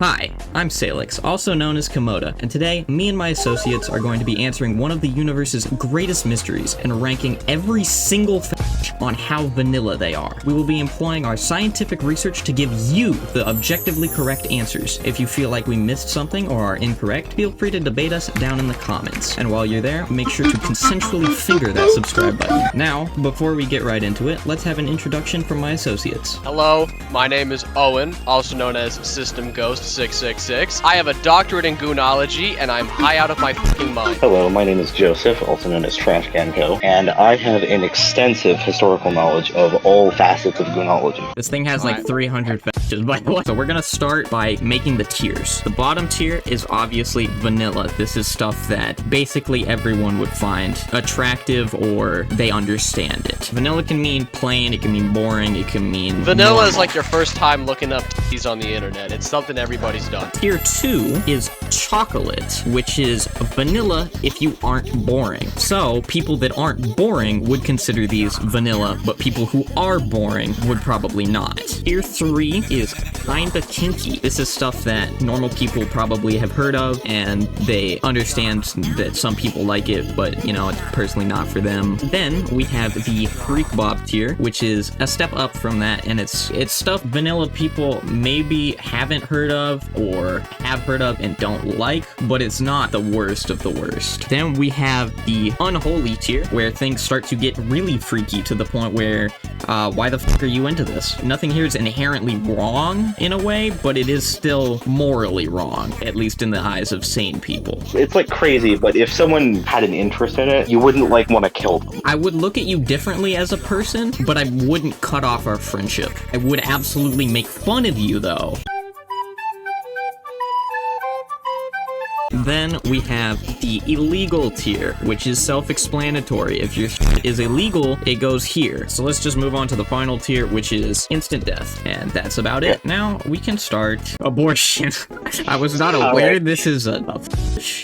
Hi, I'm Salix, also known as Komoda, and today, me and my associates are going to be answering one of the universe's greatest mysteries and ranking every single fetish on how vanilla they are. We will be employing our scientific research to give you the objectively correct answers. If you feel like we missed something or are incorrect, feel free to debate us down in the comments. And while you're there, make sure to consensually finger that subscribe button. Now, before we get right into it, let's have an introduction from my associates. Hello, my name is Owen, also known as System Ghost 666. I have a doctorate in Goonology, and I'm high out of my fucking mind. Hello, my name is Joseph, also known as Trash Can Co., and I have an extensive historical knowledge of all facets of Goonology. This thing has like 300 fetishes, by the way. So we're gonna start by making the tiers. The bottom tier is obviously vanilla. This is stuff that basically everyone would find attractive or they understand it. Vanilla can mean plain, it can mean boring, it can mean Vanilla normal. is like your first time looking up titties on the internet. It's something everybody's done. Tier 2 is chocolate, which is vanilla if you aren't boring. So, people that aren't boring would consider these vanilla, but people who are boring would probably not. Tier 3 is kinda kinky. This is stuff that normal people probably have heard of, and they understand that some people like it, but, you know, it's personally not for them. Then, we have the Freak Bob tier, which is a step up from that, and it's stuff vanilla people maybe haven't heard of, or have heard of and don't like, but it's not the worst of the worst. Then we have the unholy tier, where things start to get really freaky to the point where, why the fuck are you into this? Nothing here is inherently wrong in a way, but it is still morally wrong, at least in the eyes of sane people. It's like crazy, but if someone had an interest in it, you wouldn't like want to kill them. I would look at you differently as a person, but I wouldn't cut off our friendship. I would absolutely make fun of you, though. Then we have the illegal tier, which is self-explanatory. If your shit is illegal, it goes here. So let's just move on to the final tier, which is instant death. And that's about it. Now we can start abortion. I was not aware this is a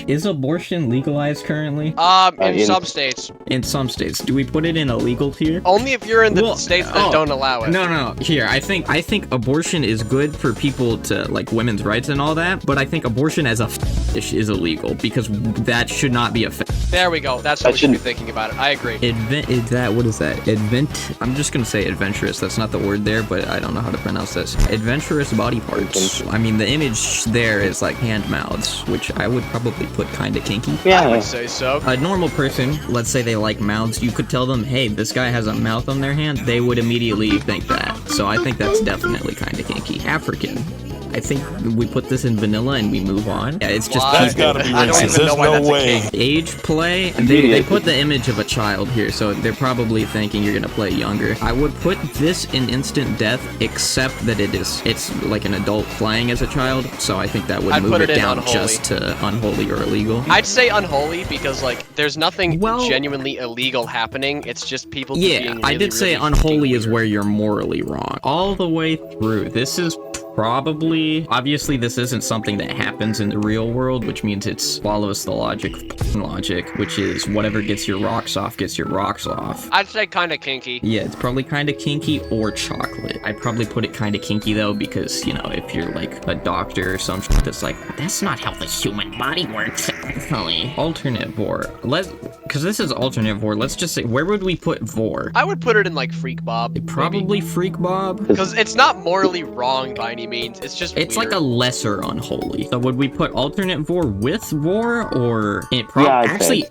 Is abortion legalized currently? In some states. In some states. Do we put it in a legal tier? Only if you're in the states that don't allow it. No. Here, I think abortion is good for people to, like, women's rights and all that, but I think abortion as a fetish is illegal, because that should not be a fetish. There we go. That's how we should be thinking about it. I agree. What is that? I'm just gonna say adventurous. That's not the word there, but I don't know how to pronounce this. Adventurous body parts. I mean, the image there is like hand mouths, which I would probably put kinda kinky. Yeah. I would say so. A normal person, let's say they like mouths, you could tell them, hey, this guy has a mouth on their hand, they would immediately think that. So I think that's definitely kinda kinky. African. I think we put this in vanilla and we move on. Yeah, it's just That's gotta be racist. There's no way. Age play. They put the image of a child here, so they're probably thinking you're gonna play younger. I would put this in instant death, except that it's like an adult playing as a child. So I think that would move it down unholy. Just to unholy or illegal. I'd say unholy because, like, there's nothing genuinely illegal happening. It's just people being really, I did say really unholy is weird. where you're morally wrong. All the way through. This is probably, obviously this isn't something that happens in the real world, which means it follows the logic, which is whatever gets your rocks off, gets your rocks off. I'd say kinda kinky. Yeah, it's probably kinda kinky or chocolate. I'd probably put it kinda kinky though, because, you know, if you're like a doctor or some shit that's like, that's not how the human body works, actually. Alternate vor. Cause this is alternate vor, let's just say, where would we put vor? I would put it in, like, Freak Bob. Probably Freak Bob? Because it's not morally wrong by any means. It's just It's weird. like a lesser unholy. So would we put alternate vor with vor, or it Actually,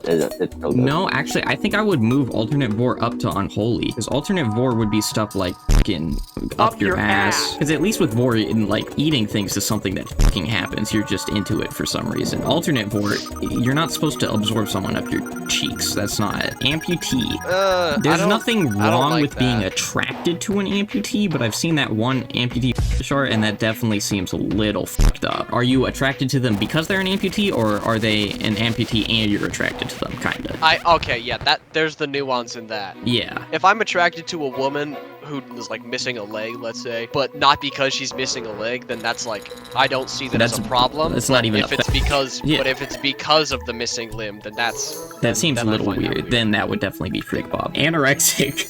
no, actually, I think I would move alternate vor up to unholy, because alternate vor would be stuff like fucking up your ass. Because at least with vor, in like eating things is something that fucking happens. You're just into it for some reason. Alternate vor, you're not supposed to absorb someone up your cheeks. That's not amputee. There's nothing wrong with being attracted to an amputee, but I've seen that one amputee chart, and that definitely seems a little fucked up. Are you attracted to them because they're an amputee, or are they an amputee and you're attracted to them, kinda? Okay, yeah, there's the nuance in that. Yeah. If I'm attracted to a woman who is, like, missing a leg, let's say, but not because she's missing a leg, then that's, like, I don't see that as a problem. It's not even But if it's because of the missing limb, then that seems a little weird. Then that would definitely be Freak Bob. Anorexic.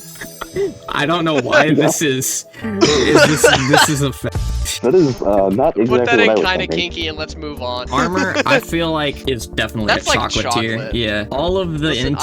I don't know why this is a That is not exactly Put that what I in was kind of thinking. kinky and let's move on. Armor, I feel like, is definitely That's a like chocolate tier. chocolate. Yeah. All of the Listen,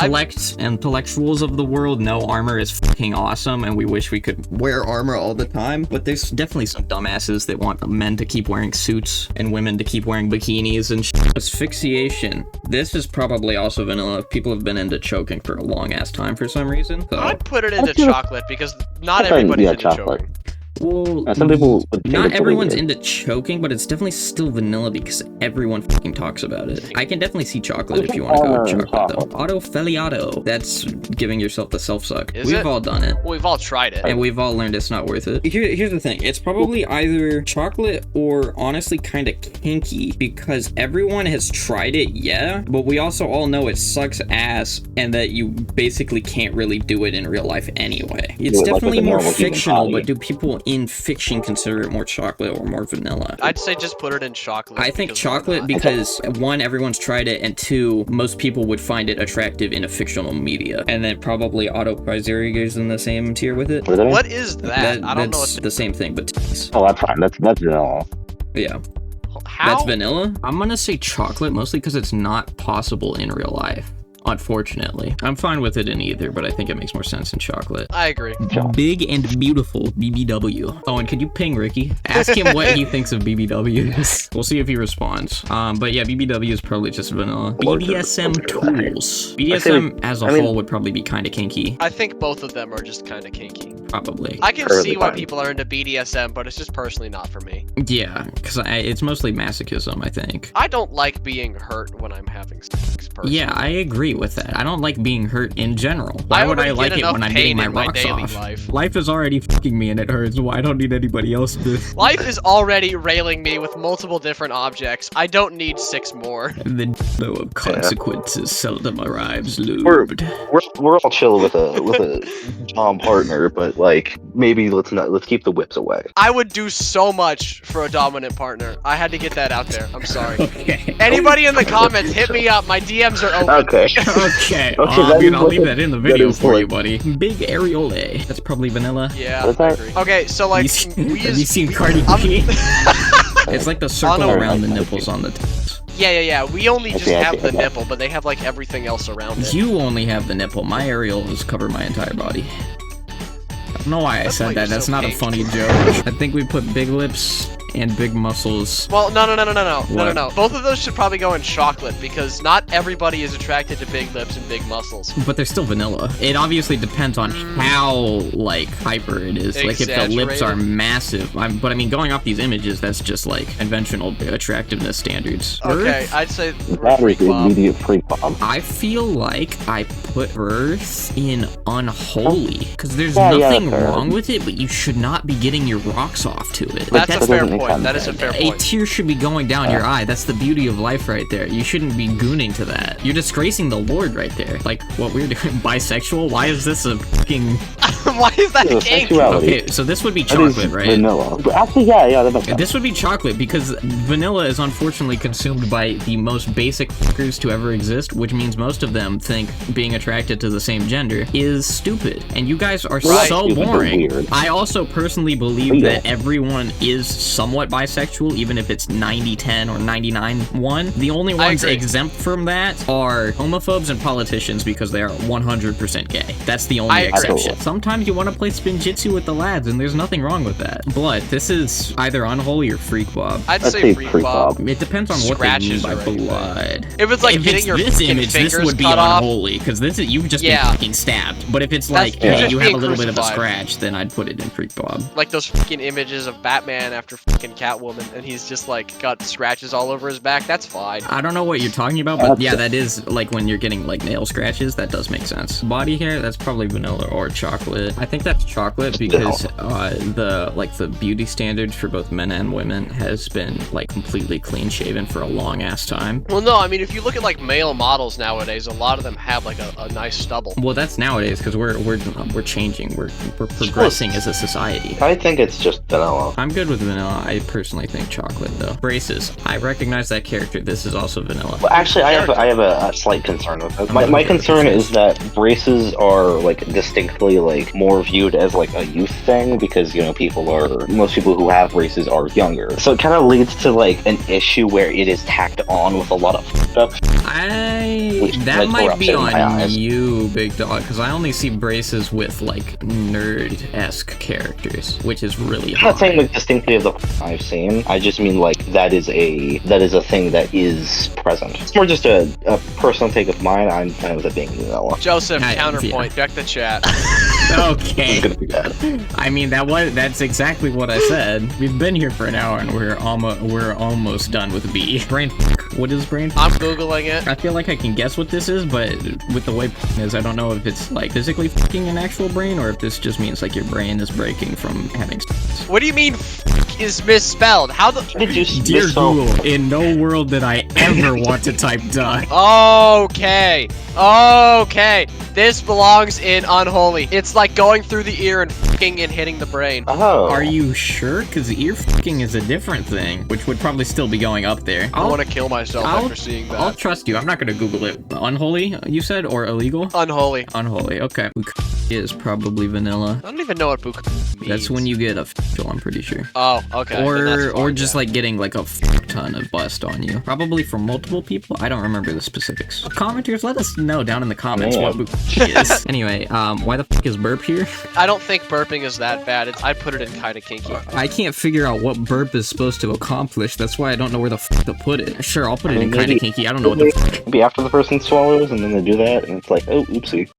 intellectuals of the world know armor is fucking awesome, and we wish we could wear armor all the time. But there's definitely some dumbasses that want men to keep wearing suits and women to keep wearing bikinis and shit. Asphyxiation. This is probably also vanilla. People have been into choking for a long ass time for some reason. So. I'd put it into chocolate because not everybody's into chocolate. choking. Well, Some people would think not it's everyone's weird. into choking, but it's definitely still vanilla because everyone fucking talks about it. I can definitely see chocolate if you want to go with chocolate, though. Autofeliato. That's giving yourself the self-suck. We've all done it. Well, we've all tried it. And we've all learned it's not worth it. Here's the thing. It's probably either chocolate or honestly kind of kinky because everyone has tried it, yeah, but we also all know it sucks ass and that you basically can't really do it in real life anyway. It's definitely more fictional, but do people in fiction consider it more chocolate or more vanilla? I'd say just put it in chocolate. I think chocolate because one, everyone's tried it, and two, most people would find it attractive in a fictional media. And then probably Autoprizeri goes in the same tier with it. What is that? I don't know. That's the same thing, but Oh, that's fine. That's vanilla. yeah. How? That's vanilla? I'm gonna say chocolate mostly because it's not possible in real life. Unfortunately. I'm fine with it in either, but I think it makes more sense in chocolate. I agree. Big and beautiful BBW. Oh, and could you ping Ricky? Ask him what he thinks of BBWs. We'll see if he responds. But yeah, BBW is probably just vanilla. BDSM tools. BDSM as a whole would probably be kind of kinky. I think both of them are just kind of kinky. Probably. I can see why people are into BDSM, but it's just personally not for me. Yeah, because it's mostly masochism, I think. I don't like being hurt when I'm having sex, personally. Yeah, I agree with that. I don't like being hurt in general. Why would I like it when I'm getting my rocks off? Life is already fucking me and it hurts. Why I don't need anybody else to... Life is already railing me with multiple different objects. I don't need 6 more. The no of consequences seldom arrives lubed. We're all chill with a Tom partner, but like maybe let's keep the whips away. I would do so much for a dominant partner. I had to get that out there. I'm sorry. Okay. Anybody in the comments, hit me up. My DMs are open. Okay. Okay. I'll leave that in the video for you, buddy. Big areole. That's probably vanilla. Yeah, I agree. Okay, so like, have you seen Cardi B? It's like the circle around the nipples on the tits. Yeah. We only just have the nipple, but they have like everything else around it. You only have the nipple. My areolas cover my entire body. I don't know why I said that. That's not a funny joke. I think we put big lips and big muscles. Well, no. Both of those should probably go in chocolate because not everybody is attracted to big lips and big muscles. But they're still vanilla. It obviously depends on how, like, hyper it is. Like, if the lips are massive. But I mean, going off these images, that's just, like, conventional attractiveness standards. Okay, Earth? I'd say That is immediate freak bomb. I feel like I put Earth in unholy. Because there's nothing wrong with it, but you should not be getting your rocks off to it. Like, that's a fair point. That is a fair point. A tear should be going down your eye. That's the beauty of life right there. You shouldn't be gooning to that. You're disgracing the Lord right there. Like, what we're doing, bisexual? Why is this a fucking... Why is that a kink? Okay, so this would be chocolate, right? Vanilla. Actually, yeah, that makes sense. This would be chocolate because vanilla is unfortunately consumed by the most basic fuckers to ever exist, which means most of them think being attracted to the same gender is stupid. And you guys are so boring. I also personally believe that everyone is somewhat bisexual, even if it's 90-10 or 99-1. The only ones exempt from that are homophobes and politicians because they are 100% gay. That's the only exception. Sometimes you want to play spinjitzu with the lads, and there's nothing wrong with that. But this is either unholy or freak bob. I'd say freak bob. It depends on what they mean by blood. If it's like getting your this image, this would be unholy because this is you've just been fucking stabbed. But if it's like, hey, you have a little bit of a scratch, then I'd put it in freak bob. Like those fucking images of Batman after fucking Catwoman, and he's just like got scratches all over his back. That's fine. I don't know what you're talking about, but yeah, that is like when you're getting like nail scratches. That does make sense. Body hair, that's probably vanilla or chocolate. I think that's chocolate because the beauty standards for both men and women has been like completely clean shaven for a long ass time. Well, no, I mean if you look at like male models nowadays, a lot of them have like a nice stubble. Well, that's nowadays because we're changing. We're progressing as a society. I think it's just vanilla. I'm good with vanilla. I personally think chocolate, though. Braces. I recognize that character. This is also vanilla. Well, actually, I have a slight concern with it. My concern is that braces are like distinctly like more viewed as like a youth thing because most people who have braces are younger. So it kind of leads to like an issue where it is tacked on with a lot of stuff. That might be on you, big dog, because I only see braces with like nerd-esque characters, which is really hard. I'm not saying like distinctly of the I've seen. I just mean like that is a thing that is present. It's more just a personal take of mine. I'm kind of with it being vanilla. Joseph, counterpoint. Check the chat. Okay. It's gonna be bad. I mean, that's exactly what I said. We've been here for an hour and we're almost done with B. Brain. What is brain? I'm googling it. I feel like I can guess what this is, but with the way it is, I don't know if it's like physically fucking an actual brain or if this just means like your brain is breaking from having sex. What do you mean is misspelled? How the Did you Dear Google, in no world did I ever want to type duck. Okay. This belongs in unholy. It's like going through the ear and fucking and hitting the brain. Oh. Are you sure? Because ear fucking is a different thing, which would probably still be going up there. I want to kill myself after seeing that. I'll trust you. I'm not going to Google it. Unholy, you said? Or illegal? Unholy. Unholy, okay. Is probably vanilla. I don't even know what buk means. That's when you get a I'm pretty sure. Oh, okay. Or just like getting like a ton of bust on you. Probably from multiple people. I don't remember the specifics. Commenters, let us know down in the comments what buk is. Anyway, why the fuck is burp here? I don't think burping is that bad. I'd put it in kinda kinky. I can't figure out what burp is supposed to accomplish. That's why I don't know where the fuck to put it. Sure, I'll put it in kinda kinky. I don't know what the fuck. Maybe after the person swallows and then they do that and it's like, oh, oopsie.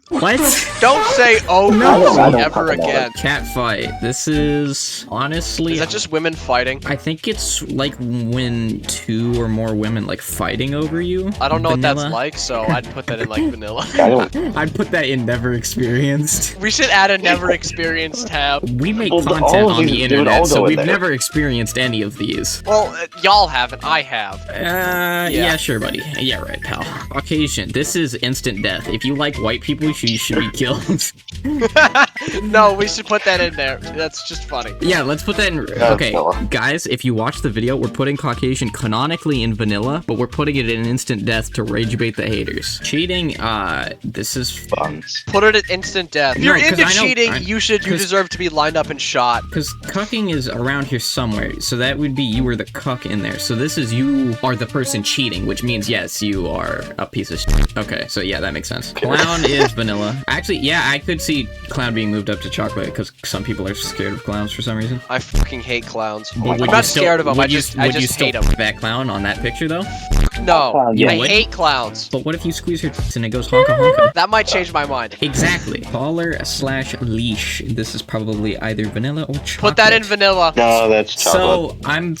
What? Don't say oh No. no ever again. Cat fight. This is honestly. Is that just women fighting? I think it's like when two or more women like fighting over you. I don't know Vanilla. what that's like, so I'd put that in like vanilla. I'd put that in never experienced. We should add a never experienced tab. We make Well, content on the internet, so we've there. never experienced any of these. Well, y'all haven't. I have. Yeah, sure, buddy. Yeah, right, pal. Caucasian. This is instant death. If you like white people, you should be killed. No, we should put that in there. That's just funny. Yeah, let's put that in. Okay, guys, if you watch the video, we're putting Caucasian canonically in vanilla, but we're putting it in instant death to rage bait the haters. Cheating, this is fun. Put it at instant death. If you're into cheating, you deserve to be lined up and shot. Because cucking is around here somewhere, so that would be you were the cuck in there. So this is you are the person cheating, which means yes, you are a piece of shit. Okay, so yeah, that makes sense. Clown is vanilla. Actually, yeah, I could see clown being moved up to chocolate because some people are scared of clowns for some reason. I fucking hate clowns. But I'm not scared of them. I just hate them. That clown on that picture though? No, You I would? hate clowns. But what if you squeeze her tits and it goes honka honka? That might change my mind. Exactly. Collar/leash. This is probably either vanilla or chocolate. Put that in vanilla. No, that's chocolate. So I'm.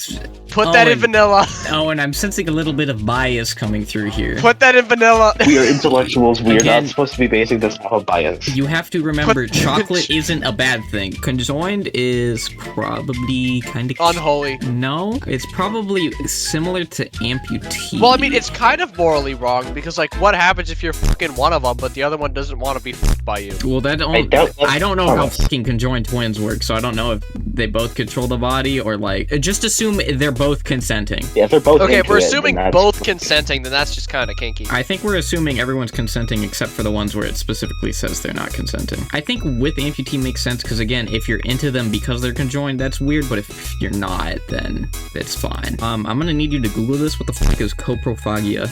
Put that in vanilla. Oh, and I'm sensing a little bit of bias coming through here. Put that in vanilla. We are intellectuals. We are Again, not supposed to be basic. That's not a bias. You have to remember, chocolate isn't a bad thing. Conjoined is probably kind of unholy. No, it's probably similar to amputee. Well, I mean, it's kind of morally wrong because, like, what happens if you're fucking one of them, but the other one doesn't want to be fucked by you? Well, I don't know how fucking conjoined twins work, so I don't know if they both control the body or like. Just assume they're both consenting. Yeah, if they're both. Okay, if we're assuming both consenting, then that's just kind of kinky. I think we're assuming everyone's consenting except for the ones where it specifically says they're not consenting. I think with amputee makes sense because again, if you're into them because they're conjoined, that's weird. But if you're not, then it's fine. I'm gonna need you to Google this. What the fuck is coprophagia?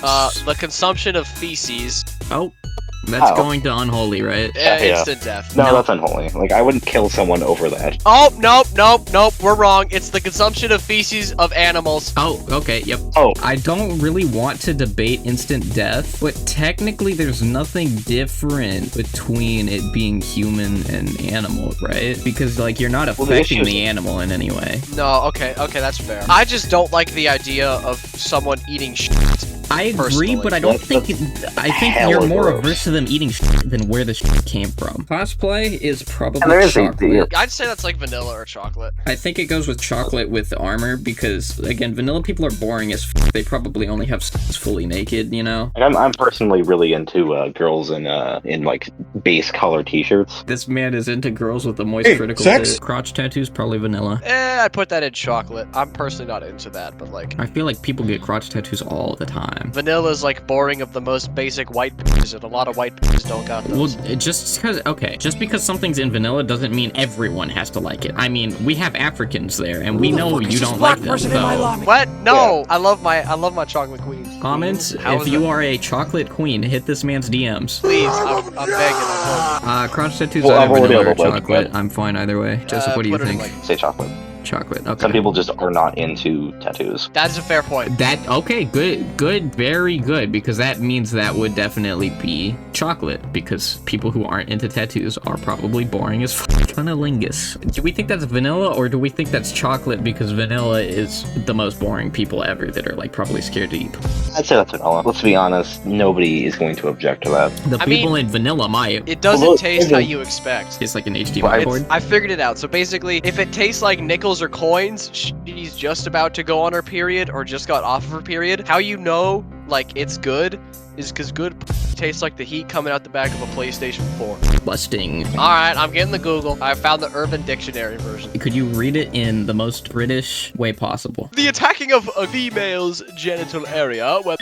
The consumption of feces. Oh. That's going to unholy, right? Yeah, instant death. No, that's unholy. Like, I wouldn't kill someone over that. Oh, nope, we're wrong. It's the consumption of feces of animals. Oh, okay, yep. Oh. I don't really want to debate instant death, but technically there's nothing different between it being human and animal, right? Because, like, you're not affecting the animal in any way. No, okay, that's fair. I just don't like the idea of someone eating shit. I agree, but I don't think I think you're more averse to them eating shit than where the shit came from. Cosplay is probably chocolate. I'd say that's like vanilla or chocolate. I think it goes with chocolate with armor because again, vanilla people are boring as f. They probably only have fully naked, you know. And I'm personally really into girls in like base color t-shirts. This man is into girls with a moist critical sex? crotch tattoos, probably vanilla. I'd put that in chocolate. I'm personally not into that, but like... I feel like people get crotch tattoos all the time. Vanilla's like boring of the most basic white bitches, and a lot of white bitches don't got those. Well, just because something's in vanilla doesn't mean everyone has to like it. I mean, we have Africans there, and we know you don't like them, so... What? No! Yeah. I love my chocolate queens. Comments, if you are a chocolate queen, hit this man's DMs. Please, I'm begging. Crotch tattoos Well, are vanilla or like, chocolate. I'm fine either way. Joseph, what do you think? Say chocolate. Chocolate, okay. Some people just are not into tattoos. That's a fair point. Okay, good, very good, because that means that would definitely be chocolate, because people who aren't into tattoos are probably boring as cunnilingus. Do we think that's vanilla, or do we think that's chocolate because vanilla is the most boring people ever that are, like, probably scared to eat? I'd say that's vanilla. Let's be honest, nobody is going to object to that. The people in vanilla might. It doesn't taste how you expect. It's like an HDMI board. I figured it out. So basically, if it tastes like nickels or coins, she's just about to go on her period or just got off of her period. How you know, like, it's good is because good tastes like the heat coming out the back of a PlayStation 4. Busting. Alright, I'm getting the Google. I found the Urban Dictionary version. Could you read it in the most British way possible? The attacking of a female's genital area, where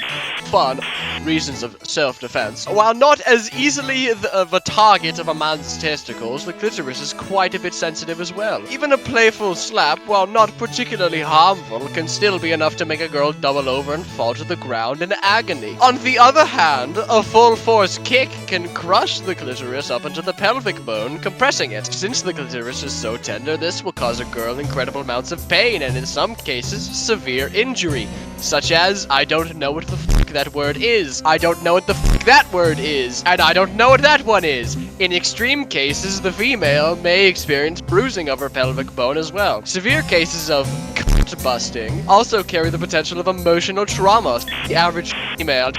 fun, reasons of self-defense. While not as easily the target of a man's testicles, the clitoris is quite a bit sensitive as well. Even a playful slap, while not particularly harmful, can still be enough to make a girl double over and fall to the ground in agony. On the other hand, a full-force kick can crush the clitoris up into the pelvic bone, compressing it. Since the clitoris is so tender, this will cause a girl incredible amounts of pain and in some cases, severe injury. Such as, I don't know what the fuck that word is. I don't know what the fuck that word is. And I don't know what that one is. In extreme cases, the female may experience bruising of her pelvic bone as well. Severe cases of cunt busting also carry the potential of emotional trauma. The average female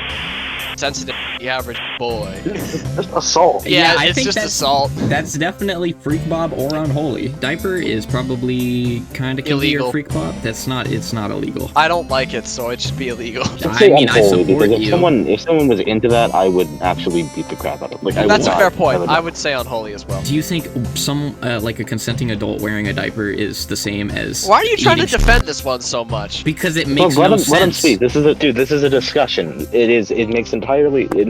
sensitive, the average boy. Just assault. Yeah, I it's think just that's, assault. That's definitely Freak Bob or unholy. Diaper is probably kind of Illegal. Freak Bob. It's not illegal. I don't like it, so it should be illegal. I mean, I support because you. if someone was into that, I would actually beat the crap out of them. Like, That's a fair point. I would say unholy as well. Do you think some, like a consenting adult wearing a diaper is the same as Why are you trying to eating defend this one so much? Because it makes no sense. Let him speak. This is a discussion. It makes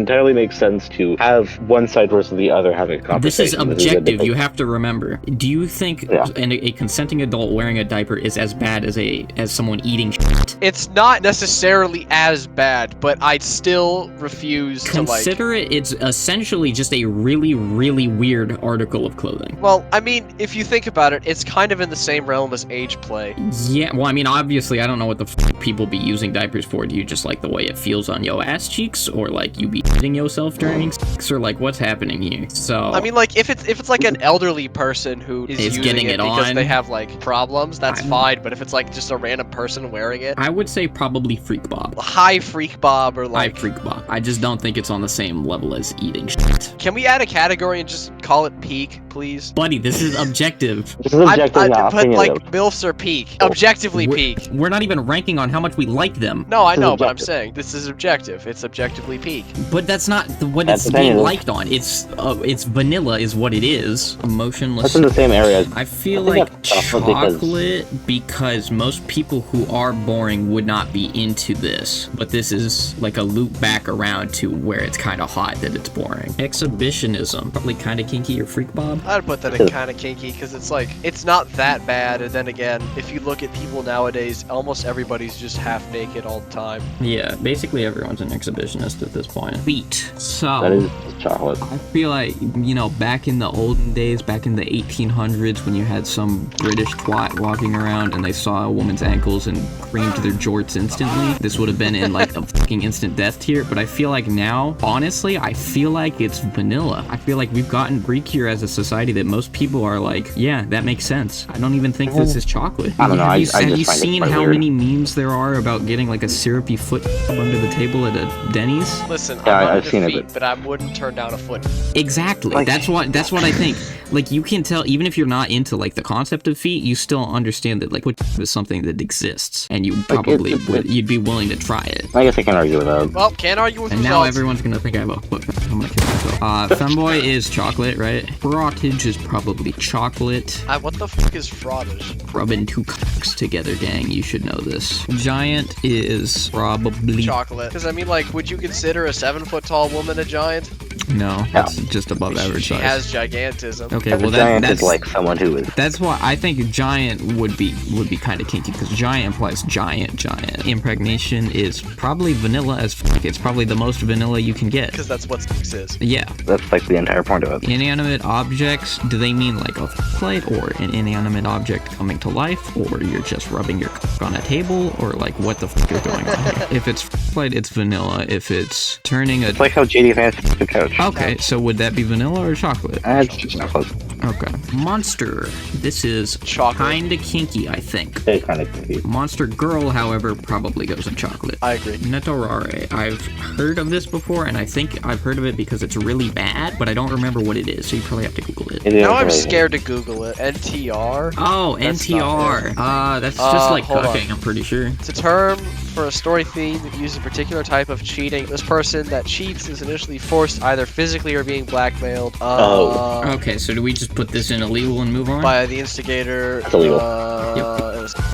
entirely makes sense to have one side versus the other having a conversation. This is objective, you have to remember. Do you think a consenting adult wearing a diaper is as bad as someone eating shit? It's not necessarily as bad, but I'd still refuse to, like... Consider it's essentially just a really, really weird article of clothing. Well, I mean, if you think about it, it's kind of in the same realm as age play. Yeah, well, I mean, obviously, I don't know what the f people be using diapers for. Do you just like the way it feels on yo ass cheeks? Or, like, you be hitting yourself during sex? Or, like, what's happening here? So... I mean, like, if it's like an elderly person who is using getting it because on. they have, like, problems, that's fine. But if it's, like, just a random person wearing it... I would say probably Freak Bob. High Freak Bob or, like... High Freak Bob. I just don't think it's on the same level as eating shit. Can we add a category and just call it peak, please? Buddy, this is objective. This is objective, not but, like, opinionative. MILFs are peak. Objectively peak. We're not even ranking on how much we like them. No, I This is know, but I'm objective. saying this is objective. It's objectively peak. But that's not what That's it's being opinionative. liked on. It's vanilla is what it is. Emotionless. That's in the same area. I feel I think like that's chocolate because most people who are boring would not be into this. But this is like a loop back around to where it's kind of hot that it's boring. Exhibitionism. Probably kind of kinky or Freak Bob. I'd put that in kind of kinky because it's like, it's not that bad. And then again, if you look at people nowadays, almost everybody's just half naked all the time. Yeah, basically everyone's an exhibitionist at this point. Feet. So... That is chocolate. I feel like, you know, back in the olden days, back in the 1800s, when you had some British twat walking around and they saw a woman's ankles and creamed their jorts instantly, this would have been in, like, a fucking instant death tier. But I feel like now, honestly, I feel like it's vanilla. I feel like we've gotten Greek here as a society that most people are like, yeah, that makes sense. I don't even think this is chocolate. I don't know, Have you I just find it seen quite how weird. many memes there are about getting, like, a syrupy foot under the table at a Denny's? Listen, Yeah, I've seen feet, it. but I wouldn't turn down a foot. Exactly. Like- That's what I think. Like, you can tell, even if you're not into like the concept of feet, you still understand that like foot is something that exists, and you probably you'd be willing to try it. I guess I can argue with that. Well, can't argue with And results. now everyone's gonna think I have a foot. I'm gonna kill myself. Femboy is chocolate, right? Frottage is probably chocolate. What the fuck is frottage? Rubbing two cocks together, gang. You should know this. Giant is probably Chocolate. Because I mean, like, would you consider a 7-foot-tall woman a giant? No, that's just above average She size. has gigantism. Okay, A well giant that's is like someone who is. that's why I think giant would be kind of kinky, because giant implies giant. Impregnation is probably vanilla as fuck. It's probably the most vanilla you can get. Because that's what sex is. Yeah. That's like the entire point of it. Inanimate objects, do they mean like a plate or an inanimate object coming to life, or you're just rubbing your cock on a table, or like what the fuck is going on here? If it's plate, it's vanilla. If it's turning a... It's like how JD Vance is the coach. Okay, so would that be vanilla or chocolate? It's just chocolate. Okay. Monster. This is Chocolate. kinda kinky, I think. They kind of confused. Monster Girl, however, probably goes in chocolate. I agree. Netorare. I've heard of this before, and I think I've heard of it because it's really bad, but I don't remember what it is, so you probably have to Google it. It is Now I'm really- scared to Google it. NTR? Oh, That's NTR. That's just like hold on. cucking, I'm pretty sure. It's a term for a story theme that uses a particular type of cheating. This person that cheats is initially forced either physically or being blackmailed. Okay, so do we just put this in illegal and move on? By the instigator. That's illegal.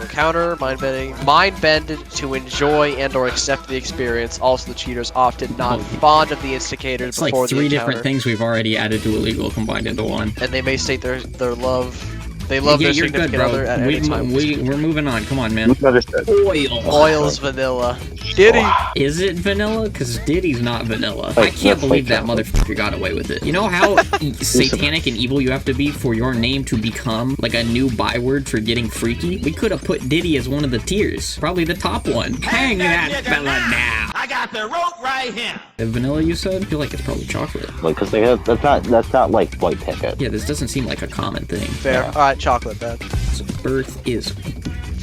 Encounter, mind-bended to enjoy and or accept the experience. Also, the cheater's often not fond of the instigators It's like before the three encounter. different things we've already added to illegal combined into one. And they may state their love. They love their you're significant good, bro. other at any time. We're moving on. Come on, man. Understood. Oil. Oil's vanilla. Diddy. Is it vanilla? Because Diddy's not vanilla. Like, I can't that's believe like that motherfucker got away with it. You know how satanic and evil you have to be for your name to become like a new byword for getting freaky? We could have put Diddy as one of the tiers. Probably the top one. Hang that fella now. I got the rope right here. The vanilla you said? I feel like it's probably chocolate. Like, because they have, that's not like white ticket. Yeah, this doesn't seem like a common thing. Fair. Yeah. Alright, chocolate then. So Earth is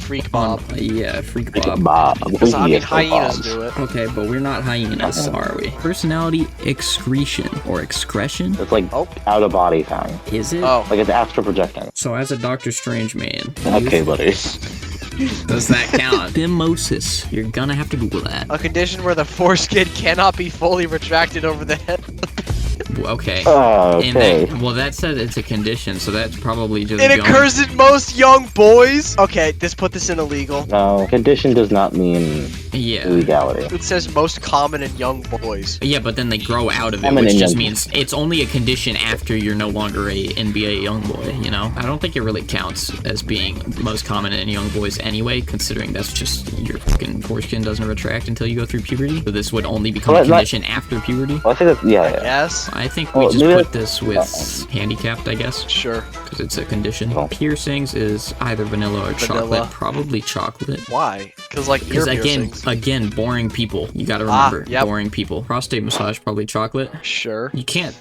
Freak Bob. yeah, freak Bob. Bob. Because, I mean, Yes, hyenas Bob. do it. Okay, but we're not hyenas, are we? Personality excretion or excretion? It's like Oh. out of body thing. Is it? Oh. Like it's astral projecting. So as a Doctor Strange man, Okay, buddy. does that count? Phimosis. You're gonna have to Google that. A condition where the foreskin cannot be fully retracted over the head. Okay. Oh, And okay. that said it's a condition, so that's probably just It going- occurs in most young boys. Okay, put this in illegal. No, condition does not mean Yeah. legality. It says most common in young boys. Yeah, but then they grow out of it, Common which in just young- means it's only a condition after you're no longer a NBA young boy, you know? I don't think it really counts as being most common in young boys anyway, considering that's just your fucking foreskin doesn't retract until you go through puberty. So this would only become Well, a not- condition after puberty. Well, I think that's, yeah. Yes? I think we Well, just maybe put this with handicapped, I guess, Sure. because it's a condition. Well. Piercings is either vanilla or Vanilla. chocolate. Probably chocolate. Why? Because, like, ear Because piercings. again, boring people. You gotta remember, yep. boring people. Prostate massage, probably chocolate. Sure. You can't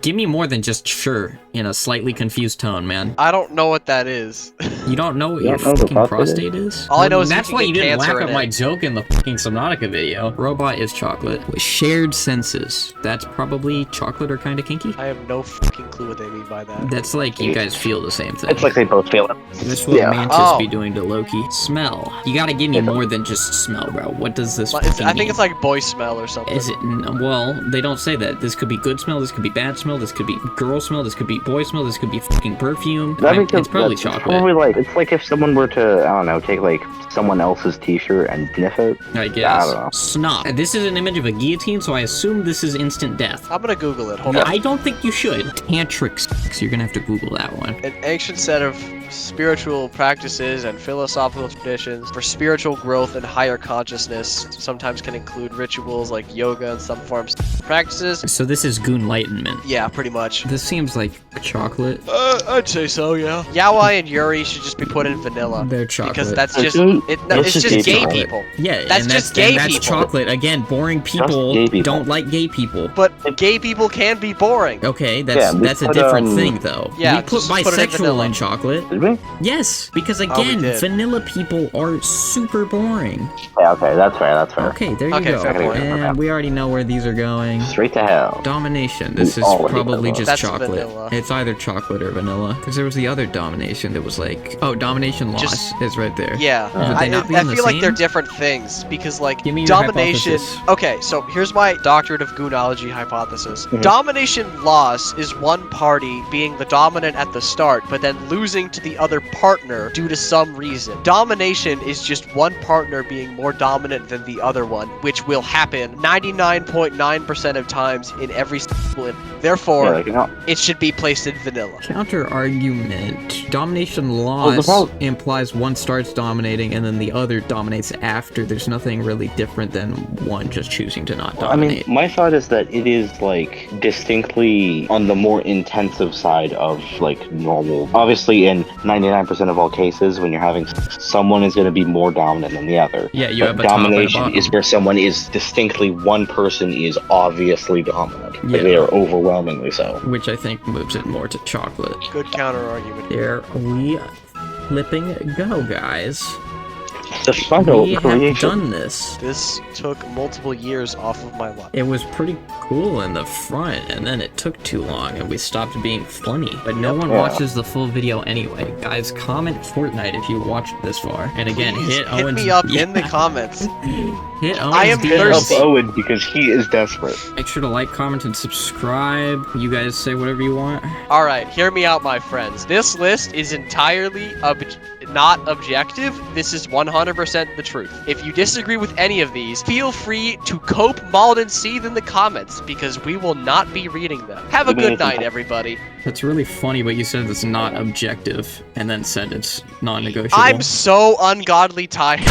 give me more than just sure in a slightly confused tone, man. I don't know what that is. You don't know what You your don't know what fucking prostate prostate is? All I know is that's you can why get you didn't cancer laugh in at my it. joke in the fucking Subnautica video. Robot is chocolate. With shared senses, that's probably chocolate or kind of kinky. I have no fucking clue what they mean by that. That's like you guys feel the same thing. It's like they both feel it. That's what Yeah. Mantis Oh. be doing to Loki. Smell. You gotta give me more than just smell, bro. What does this Like, I fucking think mean? it's like boy smell or something. Is it? Well, they don't say that. This could be good smell, this could be bad smell, this could be girl smell, this could be boy smell, this could be fucking perfume. It's probably chocolate. Probably like it's like if someone were to, I don't know, take like someone else's T-shirt and sniff it. I guess. I don't know. Snot. This is an image of a guillotine, so I assume this is instant death. I'm gonna Google it. Hold on. I don't think you should. Tantric sex. You're gonna have to Google that one. An ancient set of spiritual practices and philosophical traditions for spiritual growth and higher consciousness. Sometimes can include rituals like yoga and some forms of practices. So this is Goonlightenment. Yeah, pretty much. This seems like chocolate. I'd say so, yeah. Yaoi and Yuri should just be put in vanilla. They're chocolate. Because that's just Actually, it's that's just just gay chocolate. people. Yeah, That's and just gay that's people. chocolate. Again, boring people, gay people. don't like gay people. But gay people can be boring. Okay, that's Yeah, we that's a put, different thing though. yeah, we put just put it in bisexual vanilla. in chocolate. Did we? Yes, because we again, did. vanilla people are super boring. Yeah, okay, that's fair. That's fair. Okay, there you Okay, go. fair point. And we already know where these are going. Straight to hell. Domination. This is All probably vanilla. just That's chocolate. vanilla. It's either chocolate or vanilla. Because there was the other domination that was like, oh, domination loss Just- is right there. Yeah, Would they not be in the feel like they're same? different things because, like, Give me your domination. hypothesis. Okay, so here's my doctorate of Goonology hypothesis. Mhm. Domination loss is one party being the dominant at the start, but then losing to the other partner due to some reason. Domination is just one partner being more dominant than the other one, which will happen 99.9% of times in every split. Therefore, Yeah, like, you know, it should be placed in vanilla. Counter argument. Domination the loss problem- implies one starts dominating and then the other dominates after. There's nothing really different than one just choosing to not I mean, dominate. my thought is that it is like distinctly on the more intensive side of like normal. Obviously, in 99% of all cases, when you're having someone is going to be more dominant than the other. Yeah, you But have a top and a domination bottom. is where someone is distinctly one person is obviously dominant. Yeah. Like, they are overwhelmingly so. Which I think moves it more to chocolate. Good counter argument. There we flipping go, guys. The final We have creation. done this. This took multiple years off of my life. It was pretty cool in the front, and then it took too long, and we stopped being funny. But no one Yeah. watches the full video anyway. Guys, comment Fortnite if you watched this far. And again, Please hit hit Owen's... me up Yeah. in the comments. Hit Owen's I am DMs. Hit up thirsty. Owen because he is desperate. Make sure to like, comment, and subscribe. You guys say whatever you want. Alright, hear me out, my friends. This list is entirely not objective. This is 100% the truth. If you disagree with any of these, feel free to cope, mauled, and seethe in the comments, because we will not be reading them. Have a good night, everybody. That's really funny, but you said it's not objective, and then said it's non-negotiable. I'm so ungodly tired.